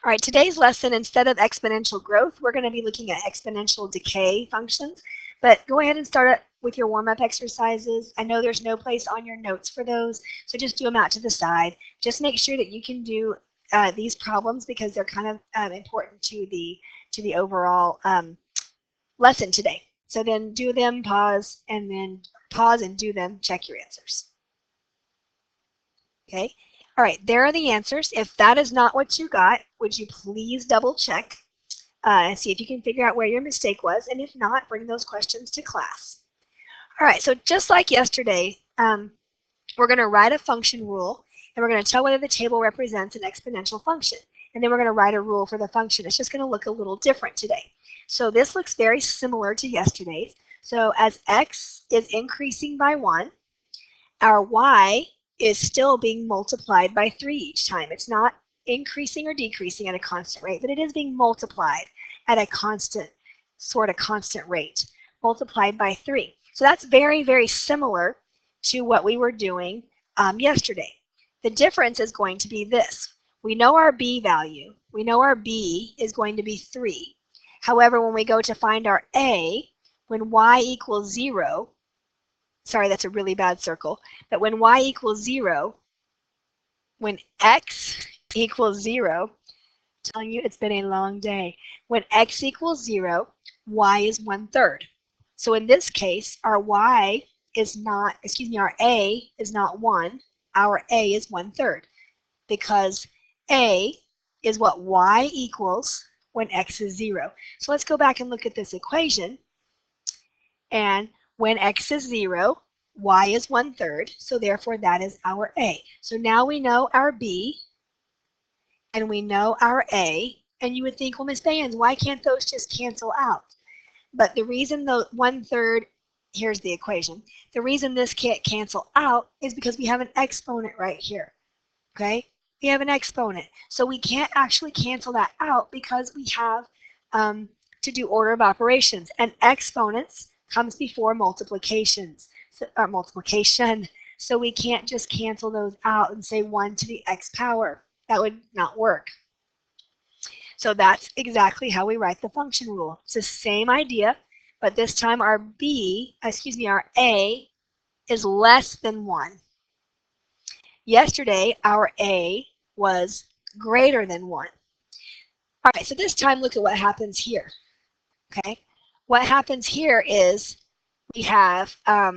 All right, today's lesson, instead of exponential growth, we're going to be looking at exponential decay functions. But go ahead and start with your warm-up exercises. I know there's no place on your notes for those, so just do them out to the side. Just make sure that you can do these problems because they're kind of important to the overall lesson today. So then do them, pause, and then pause and do them, check your answers. Okay. All right, there are the answers. If that is not what you got, would you please double check and see if you can figure out where your mistake was, and if not, bring those questions to class. All right, so just like yesterday, we're going to write a function rule, and we're going to tell whether the table represents an exponential function, and then we're going to write a rule for the function. It's just going to look a little different today. So this looks very similar to yesterday's. So as x is increasing by 1, our y is still being multiplied by 3 each time. It's not increasing or decreasing at a constant rate, but it is being multiplied at a constant rate, multiplied by 3. So that's very, very similar to what we were doing yesterday. The difference is going to be this. We know our b value. We know our b is going to be 3. However, when we go to find our a, when y equals 0, sorry, that's a really bad circle, but when y equals 0, when x equals 0, I'm telling you it's been a long day. When x equals 0, y is 1/3. So in this case, our y is not, our a is not 1, our a is 1/3, because a is what y equals when x is 0. So let's go back and look at this equation. And when x is 0, y is 1/3, so therefore that is our a. So now we know our b, and we know our a, and you would think, well, Miss Baynes, why can't those just cancel out? But the reason the 1/3, here's the equation, the reason this can't cancel out is because we have an exponent right here, okay? We have an exponent. So we can't actually cancel that out because we have to do order of operations, and exponents comes before multiplication. So we can't just cancel those out and say 1 to the x power. That would not work. So that's exactly how we write the function rule. It's the same idea, but this time our our a is less than 1. Yesterday, our a was greater than 1. All right, so this time look at what happens here. Okay, what happens here is we have, our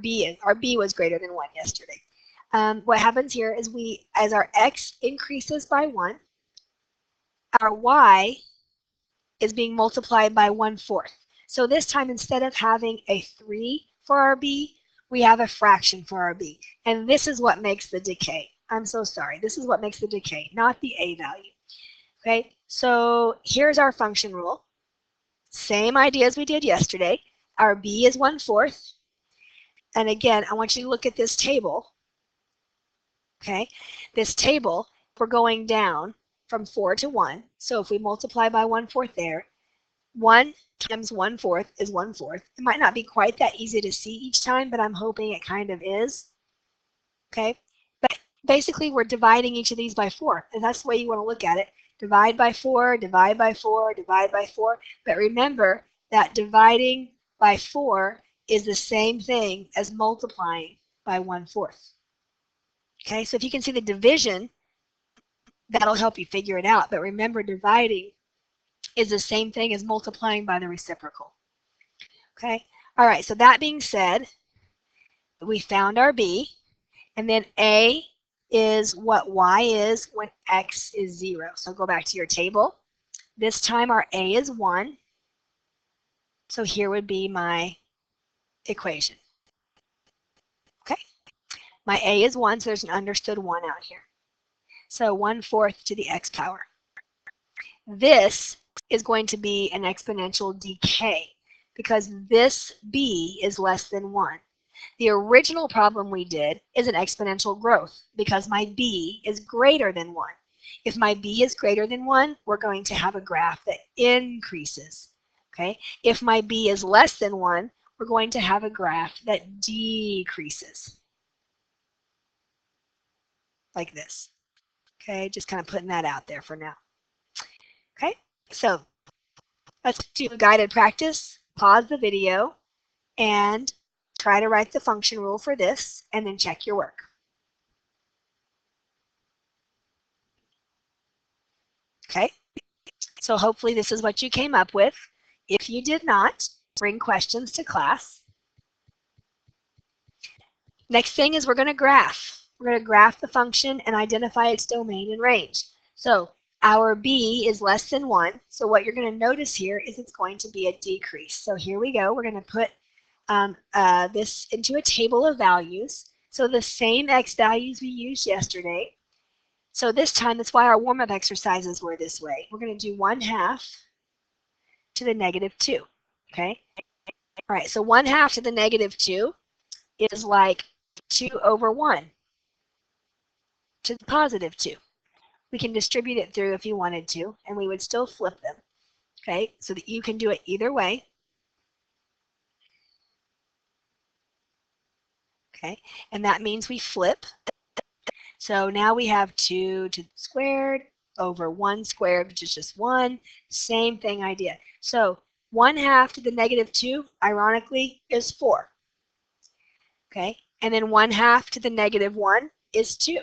b was greater than 1 yesterday. What happens here is as our x increases by 1, our y is being multiplied by 1/4. So this time, instead of having a 3 for our b, we have a fraction for our b. And this is what makes the decay. I'm so sorry. This is what makes the decay, not the a value. Okay, so here's our function rule. Same idea as we did yesterday. Our b is 1/4. And again, I want you to look at this table. Okay, this table, we're going down from 4 to 1. So if we multiply by 1/4 there, 1 times 1/4 is 1/4. It might not be quite that easy to see each time, but I'm hoping it kind of is. Okay, but basically we're dividing each of these by 4, and that's the way you want to look at it. Divide by 4, divide by 4, divide by 4. But remember that dividing by 4 is the same thing as multiplying by 1/4. Okay, so if you can see the division, that'll help you figure it out. But remember, dividing is the same thing as multiplying by the reciprocal. Okay, all right, so that being said, we found our b, and then a is what y is when x is 0. So go back to your table. This time our a is 1. So here would be my equation. Okay, my a is 1, so there's an understood 1 out here. So 1/4 to the x power. This is going to be an exponential decay because this b is less than 1. The original problem we did is an exponential growth because my b is greater than 1. If my b is greater than 1, we're going to have a graph that increases. Okay? If my b is less than 1, we're going to have a graph that decreases. Like this. Okay, just kind of putting that out there for now. Okay, so let's do a guided practice. Pause the video and try to write the function rule for this, and then check your work. Okay, so hopefully this is what you came up with. If you did not, bring questions to class. Next thing is we're going to graph. We're going to graph the function and identify its domain and range. So our b is less than 1. So what you're going to notice here is it's going to be a decrease. So here we go. We're going to put this into a table of values. So the same x values we used yesterday. So this time, that's why our warm-up exercises were this way. We're going to do 1/2 to the -2. Okay? All right, so 1/2 to the -2 is like 2 over 1 to the +2. We can distribute it through if you wanted to, and we would still flip them. Okay, so that you can do it either way. Okay, and that means we flip. So now we have 2 to the squared over 1 squared, which is just 1. Same thing idea. So 1/2 to the -2, ironically, is 4. Okay, and then 1/2 to the -1 is 2.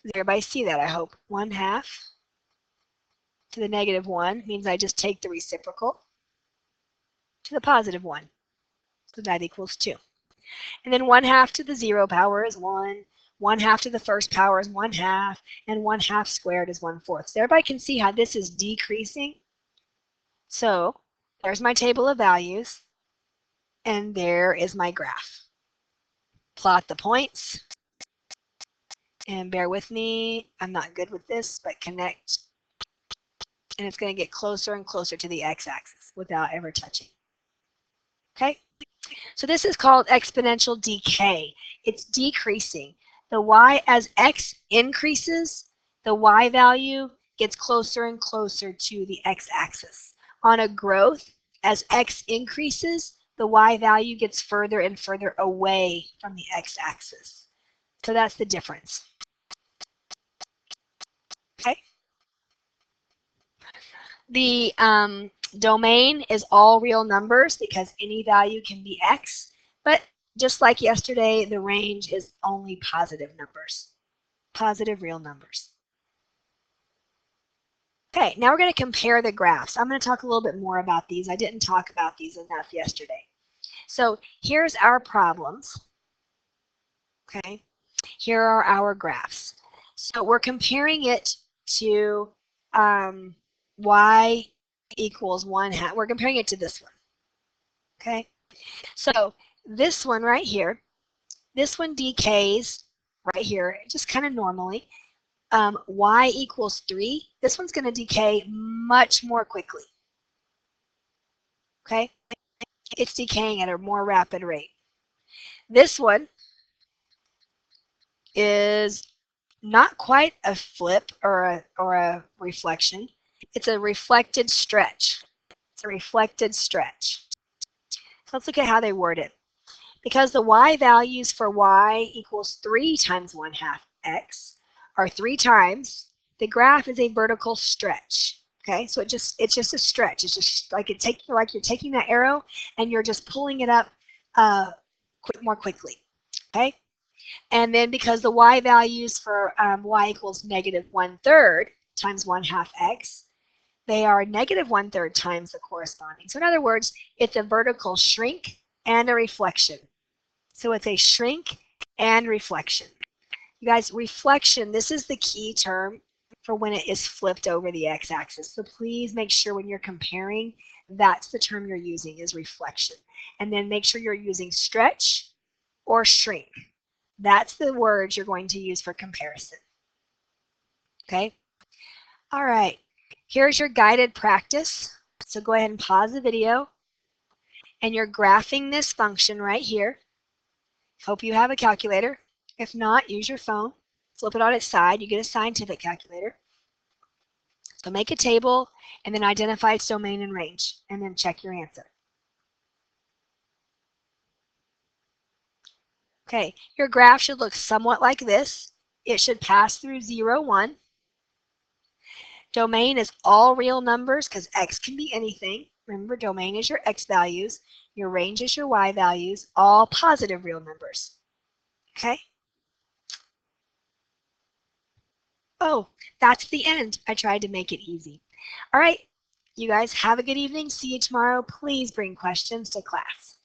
Does everybody see that, I hope? 1/2 to the -1 means I just take the reciprocal to the +1. So that equals 2. And then 1/2 to the 0 power is 1. 1/2 to the first power is 1/2, and 1/2 squared is 1/4. So everybody can see how this is decreasing. So there's my table of values, and there is my graph. Plot the points, and bear with me, I'm not good with this, but connect, and it's going to get closer and closer to the x-axis without ever touching. Okay? So this is called exponential decay. It's decreasing. The y, as x increases, the y value gets closer and closer to the x-axis. On a growth, as x increases, the y value gets further and further away from the x-axis. So that's the difference. Okay? The domain is all real numbers because any value can be x, but just like yesterday, the range is only positive numbers, positive real numbers. Okay, now we're going to compare the graphs. I'm going to talk a little bit more about these. I didn't talk about these enough yesterday. So here's our problems. Okay, here are our graphs. So we're comparing it to y equals 1/2. We're comparing it to this one. Okay, so this one right here, this one decays right here, just kind of normally. Y equals 3. This one's going to decay much more quickly. Okay, it's decaying at a more rapid rate. This one is not quite a flip or a reflection. It's a reflected stretch. It's a reflected stretch. So let's look at how they word it. Because the y values for y equals 3 times 1/2 x are 3 times, the graph is a vertical stretch. Okay, so it's just a stretch. It's just like you're taking that arrow and you're just pulling it up more quickly. Okay, and then because the y values for y equals -1/3 times 1/2 x, they are -1/3 times the corresponding. So in other words, it's a vertical shrink and a reflection. So it's a shrink and reflection. You guys, reflection, this is the key term for when it is flipped over the x-axis. So please make sure when you're comparing, that's the term you're using, is reflection. And then make sure you're using stretch or shrink. That's the words you're going to use for comparison. Okay? All right. Here's your guided practice. So go ahead and pause the video. And you're graphing this function right here. Hope you have a calculator. If not, use your phone. Flip it on its side. You get a scientific calculator. So make a table and then identify its domain and range. And then check your answer. Okay, your graph should look somewhat like this. it should pass through 0, 1. Domain is all real numbers because x can be anything. Remember, domain is your x values. Your range is your y values, all positive real numbers. Okay? Oh, that's the end. I tried to make it easy. All right, you guys have a good evening. See you tomorrow. Please bring questions to class.